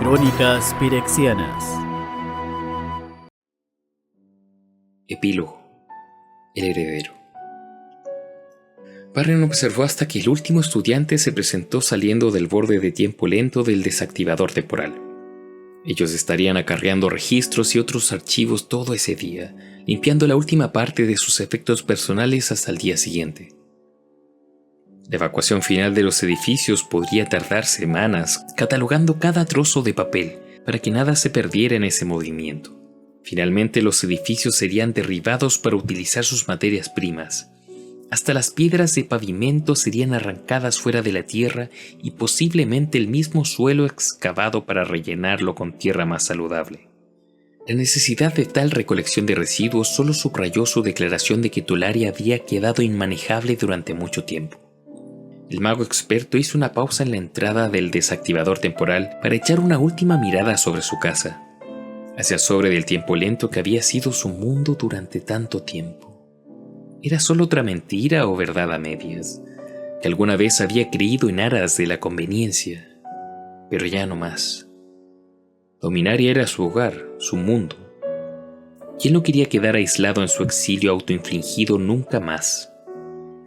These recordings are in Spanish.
Crónicas Pirexianas. Epílogo. El heredero. Barren observó hasta que el último estudiante se presentó saliendo del borde de tiempo lento del desactivador temporal. Ellos estarían acarreando registros y otros archivos todo ese día, limpiando la última parte de sus efectos personales hasta el día siguiente. La evacuación final de los edificios podría tardar semanas, catalogando cada trozo de papel para que nada se perdiera en ese movimiento. Finalmente los edificios serían derribados para utilizar sus materias primas. Hasta las piedras de pavimento serían arrancadas fuera de la tierra y posiblemente el mismo suelo excavado para rellenarlo con tierra más saludable. La necesidad de tal recolección de residuos solo subrayó su declaración de que Tolaria había quedado inmanejable durante mucho tiempo. El mago experto hizo una pausa en la entrada del desactivador temporal para echar una última mirada sobre su casa, hacia el sobre del tiempo lento que había sido su mundo durante tanto tiempo. ¿Era solo otra mentira o verdad a medias, que alguna vez había creído en aras de la conveniencia? Pero ya no más. Dominaria era su hogar, su mundo. Y él no quería quedar aislado en su exilio autoinfligido nunca más.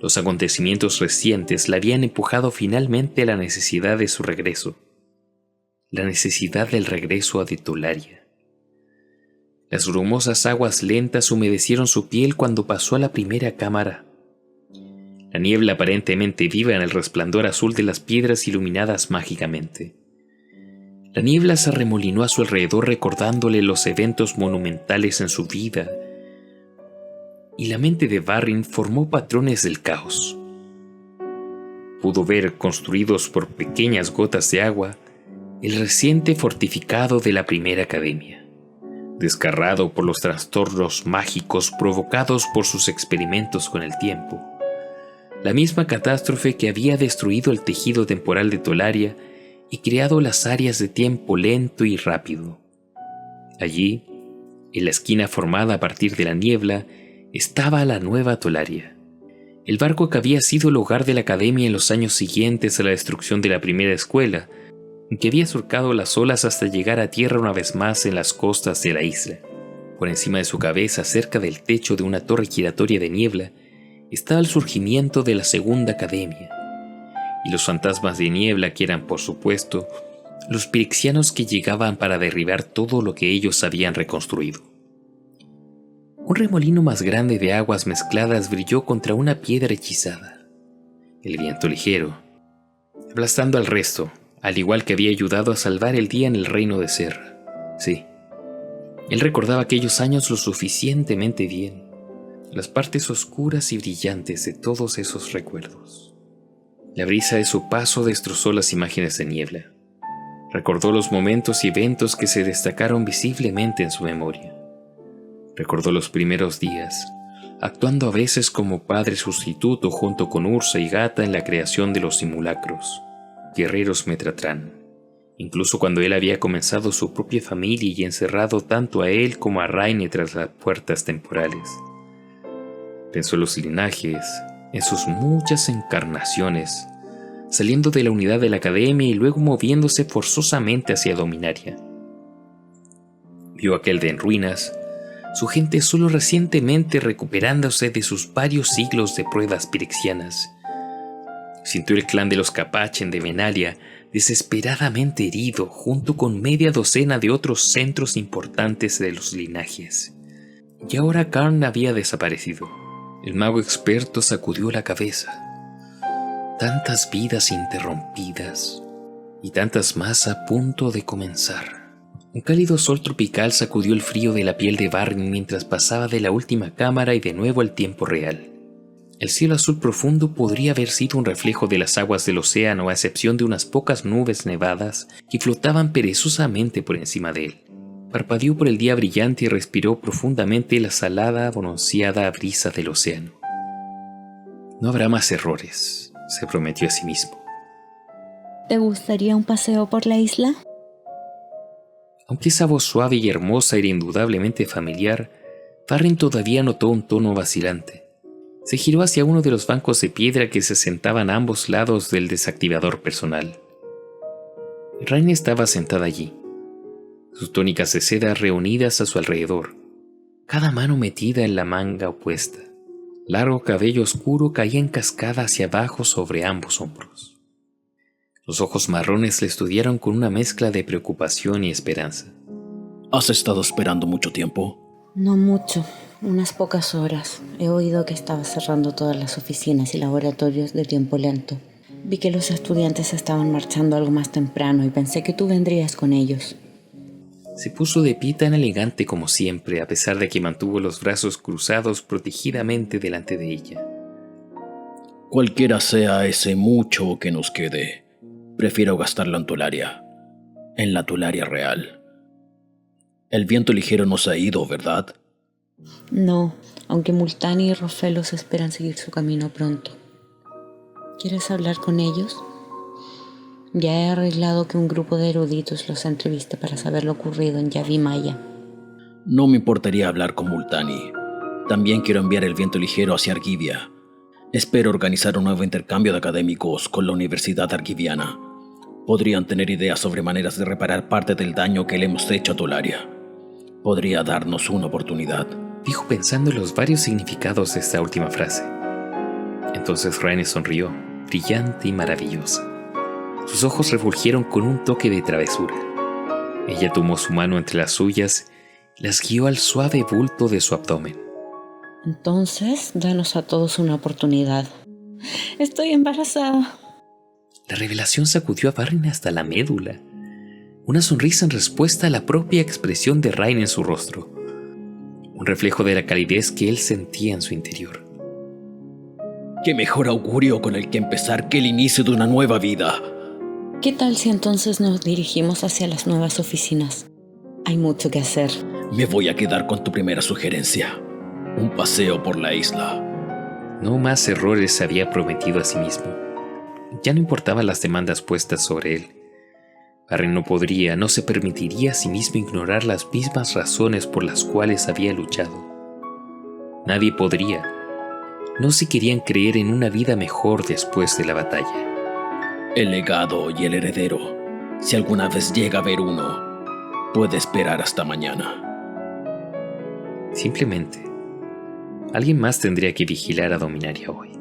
Los acontecimientos recientes la habían empujado finalmente a la necesidad de su regreso. La necesidad del regreso a Tolaria. Las brumosas aguas lentas humedecieron su piel cuando pasó a la primera cámara. La niebla aparentemente viva en el resplandor azul de las piedras iluminadas mágicamente. La niebla se arremolinó a su alrededor recordándole los eventos monumentales en su vida, y la mente de Barrin formó patrones del caos. Pudo ver, construidos por pequeñas gotas de agua, el reciente fortificado de la primera academia, desgarrado por los trastornos mágicos provocados por sus experimentos con el tiempo. La misma catástrofe que había destruido el tejido temporal de Tolaria y creado las áreas de tiempo lento y rápido. Allí, en la esquina formada a partir de la niebla, estaba la nueva Tolaria. El barco que había sido el hogar de la academia en los años siguientes a la destrucción de la primera escuela, que había surcado las olas hasta llegar a tierra una vez más en las costas de la isla. Por encima de su cabeza, cerca del techo de una torre giratoria de niebla, estaba el surgimiento de la segunda academia, y los fantasmas de niebla que eran, por supuesto, los pirexianos que llegaban para derribar todo lo que ellos habían reconstruido. Un remolino más grande de aguas mezcladas brilló contra una piedra hechizada. El viento ligero, aplastando al resto, al igual que había ayudado a salvar el día en el reino de Serra. Sí, él recordaba aquellos años lo suficientemente bien, las partes oscuras y brillantes de todos esos recuerdos. La brisa de su paso destrozó las imágenes de niebla. Recordó los momentos y eventos que se destacaron visiblemente en su memoria. Recordó los primeros días, actuando a veces como padre sustituto junto con Ursa y Gata en la creación de los simulacros, guerreros Metratrán, incluso cuando él había comenzado su propia familia y encerrado tanto a él como a Raine tras las puertas temporales. Pensó en los linajes, en sus muchas encarnaciones, saliendo de la unidad de la academia y luego moviéndose forzosamente hacia Dominaria. Vio aquel de en ruinas, su gente solo recientemente recuperándose de sus varios siglos de pruebas pirexianas. Sintió el clan de los Capachen de Menalia desesperadamente herido junto con media docena de otros centros importantes de los linajes. Y ahora Karn había desaparecido. El mago experto sacudió la cabeza. Tantas vidas interrumpidas y tantas más a punto de comenzar. Un cálido sol tropical sacudió el frío de la piel de Barrin mientras pasaba de la última cámara y de nuevo al tiempo real. El cielo azul profundo podría haber sido un reflejo de las aguas del océano a excepción de unas pocas nubes nevadas que flotaban perezosamente por encima de él. Parpadeó por el día brillante y respiró profundamente la salada, bronceada brisa del océano. No habrá más errores, se prometió a sí mismo. ¿Te gustaría un paseo por la isla? Aunque esa voz suave y hermosa era indudablemente familiar, Barrin todavía notó un tono vacilante. Se giró hacia uno de los bancos de piedra que se sentaban a ambos lados del desactivador personal. Raine estaba sentada allí, sus túnicas de seda reunidas a su alrededor, cada mano metida en la manga opuesta. Largo cabello oscuro caía en cascada hacia abajo sobre ambos hombros. Los ojos marrones le estudiaron con una mezcla de preocupación y esperanza. ¿Has estado esperando mucho tiempo? No mucho, unas pocas horas. He oído que estaba cerrando todas las oficinas y laboratorios de tiempo lento. Vi que los estudiantes estaban marchando algo más temprano y pensé que tú vendrías con ellos. Se puso de pie tan elegante como siempre, a pesar de que mantuvo los brazos cruzados protegidamente delante de ella. Cualquiera sea ese mucho que nos quede, prefiero gastarlo en Tularia, en la Tularia real. El viento ligero no se ha ido, ¿verdad? No, aunque Multani y Rofelos esperan seguir su camino pronto. ¿Quieres hablar con ellos? Ya he arreglado que un grupo de eruditos los entreviste para saber lo ocurrido en Yavi Maya. No me importaría hablar con Multani. También quiero enviar el viento ligero hacia Argivia. Espero organizar un nuevo intercambio de académicos con la Universidad Argiviana. Podrían tener ideas sobre maneras de reparar parte del daño que le hemos hecho a Tularia. Podría darnos una oportunidad, Dijo pensando en los varios significados de esta última frase. Entonces Raine sonrió, brillante y maravillosa. Sus ojos refulgieron con un toque de travesura. Ella tomó su mano entre las suyas y las guió al suave bulto de su abdomen. Entonces, danos a todos una oportunidad. Estoy embarazada. La revelación sacudió a Varrin hasta la médula. Una sonrisa en respuesta a la propia expresión de Raine en su rostro. Un reflejo de la calidez que él sentía en su interior. ¿Qué mejor augurio con el que empezar que el inicio de una nueva vida? ¿Qué tal si entonces nos dirigimos hacia las nuevas oficinas? Hay mucho que hacer. Me voy a quedar con tu primera sugerencia. Un paseo por la isla. No más errores se había prometido a sí mismo. Ya no importaban las demandas puestas sobre él. Varrin no se permitiría a sí mismo ignorar las mismas razones por las cuales había luchado. Nadie podría. No si querían creer en una vida mejor después de la batalla. El legado y el heredero, si alguna vez llega a haber uno, puede esperar hasta mañana. Simplemente, alguien más tendría que vigilar a Dominaria hoy.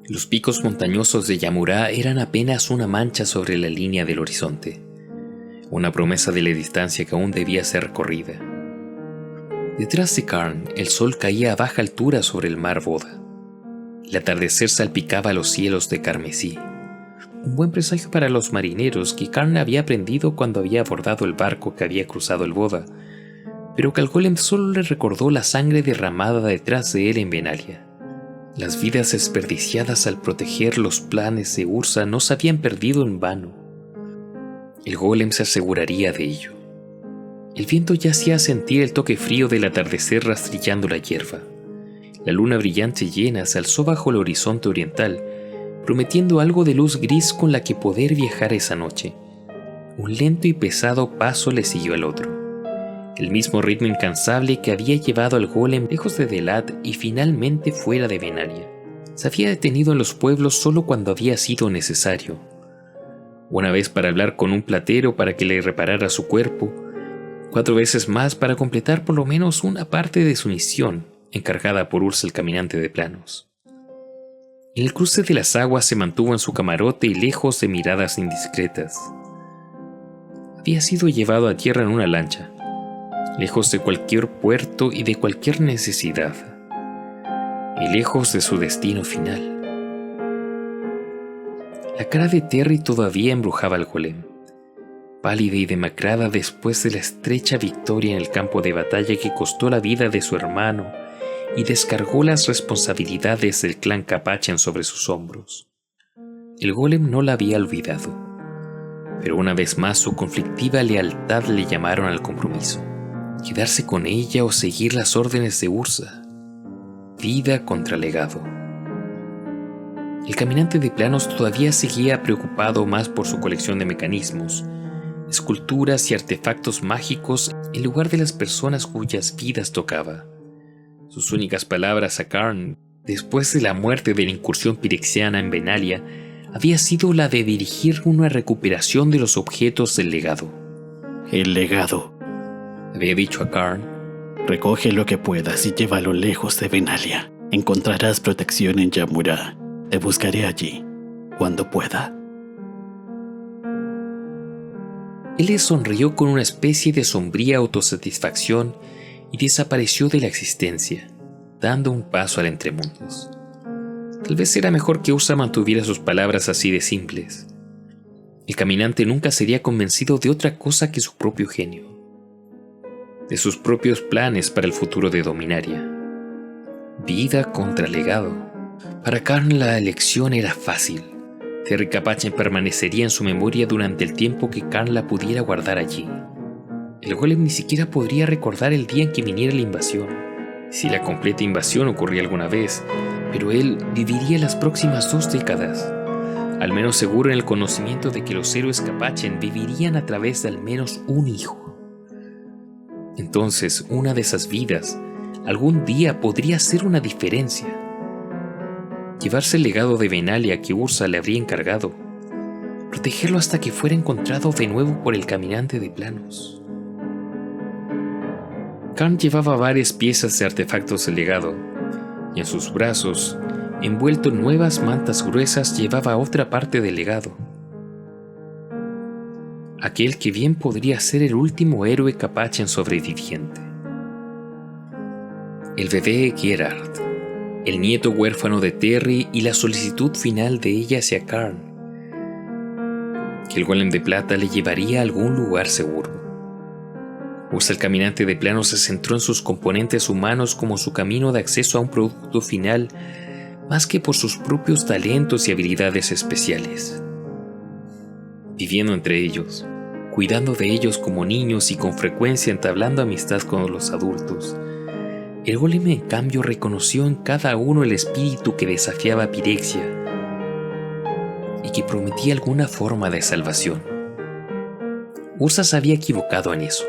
Los picos montañosos de Yamurá eran apenas una mancha sobre la línea del horizonte, una promesa de la distancia que aún debía ser recorrida. Detrás de Karn, el sol caía a baja altura sobre el mar Boda. El atardecer salpicaba los cielos de carmesí, un buen presagio para los marineros que Karn había aprendido cuando había abordado el barco que había cruzado el Boda, pero que al golem solo le recordó la sangre derramada detrás de él en Benalia. Las vidas desperdiciadas al proteger los planes de Ursa no se habían perdido en vano. El golem se aseguraría de ello. El viento ya hacía sentir el toque frío del atardecer rastrillando la hierba. La luna brillante llena se alzó bajo el horizonte oriental, prometiendo algo de luz gris con la que poder viajar esa noche. Un lento y pesado paso le siguió al otro. El mismo ritmo incansable que había llevado al golem lejos de Delat y finalmente fuera de Benalia. Se había detenido en los pueblos solo cuando había sido necesario. Una vez para hablar con un platero para que le reparara su cuerpo, 4 veces más para completar por lo menos una parte de su misión, encargada por Ursa el caminante de planos. En el cruce de las aguas se mantuvo en su camarote y lejos de miradas indiscretas. Había sido llevado a tierra en una lancha, lejos de cualquier puerto y de cualquier necesidad, y lejos de su destino final. La cara de Terry todavía embrujaba al golem, pálida y demacrada después de la estrecha victoria en el campo de batalla que costó la vida de su hermano y descargó las responsabilidades del clan Capachen sobre sus hombros. El golem no la había olvidado, pero una vez más su conflictiva lealtad le llamaron al compromiso. Quedarse con ella o seguir las órdenes de Ursa. Vida contra legado. El caminante de planos todavía seguía preocupado más por su colección de mecanismos, esculturas y artefactos mágicos en lugar de las personas cuyas vidas tocaba. Sus únicas palabras a Karn, después de la muerte de la incursión pirexiana en Benalia, había sido la de dirigir una recuperación de los objetos del legado. El legado. Había dicho a Karn. Recoge lo que puedas y llévalo lejos de Benalia. Encontrarás protección en Yamura. Te buscaré allí, cuando pueda. Él le sonrió con una especie de sombría autosatisfacción y desapareció de la existencia, dando un paso al entremundos. Tal vez era mejor que Ursa mantuviera sus palabras así de simples. El caminante nunca sería convencido de otra cosa que su propio genio, de sus propios planes para el futuro de Dominaria. Vida contra legado. Para Karn la elección era fácil. Terry Capachen permanecería en su memoria durante el tiempo que Karn la pudiera guardar allí. El golem ni siquiera podría recordar el día en que viniera la invasión, si la completa invasión ocurría alguna vez, pero él viviría las próximas 2 décadas, al menos seguro en el conocimiento de que los héroes Capachen vivirían a través de al menos un hijo. Entonces, una de esas vidas, algún día podría hacer una diferencia. Llevarse el legado de Benalia que Ursa le habría encargado, protegerlo hasta que fuera encontrado de nuevo por el caminante de planos. Karn llevaba varias piezas de artefactos del legado, y en sus brazos, envuelto en nuevas mantas gruesas, llevaba otra parte del legado. Aquel que bien podría ser el último héroe Capachen sobreviviente. El bebé Gerard, el nieto huérfano de Terry y la solicitud final de ella hacia Karn, que el golem de plata le llevaría a algún lugar seguro. Ursa el caminante de plano se centró en sus componentes humanos como su camino de acceso a un producto final, más que por sus propios talentos y habilidades especiales. Viviendo entre ellos, cuidando de ellos como niños y con frecuencia entablando amistad con los adultos, el golem en cambio reconoció en cada uno el espíritu que desafiaba a Pirexia y que prometía alguna forma de salvación. Ursa se había equivocado en eso.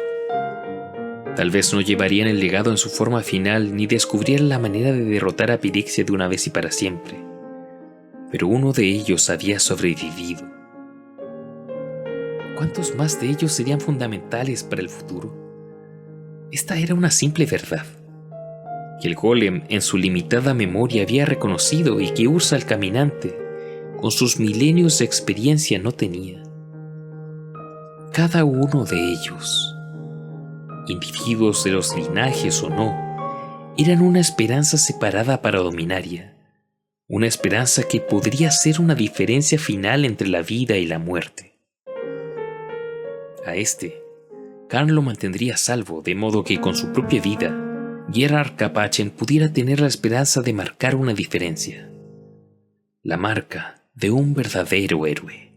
Tal vez no llevarían el legado en su forma final ni descubrieran la manera de derrotar a Pirexia de una vez y para siempre, pero uno de ellos había sobrevivido. ¿Cuántos más de ellos serían fundamentales para el futuro? Esta era una simple verdad, que el golem en su limitada memoria había reconocido y que Ursa el caminante, con sus milenios de experiencia, no tenía. Cada uno de ellos, individuos de los linajes o no, eran una esperanza separada para Dominaria, una esperanza que podría ser una diferencia final entre la vida y la muerte. A Karn lo mantendría a salvo, de modo que con su propia vida, Gerard Capachen pudiera tener la esperanza de marcar una diferencia, la marca de un verdadero héroe.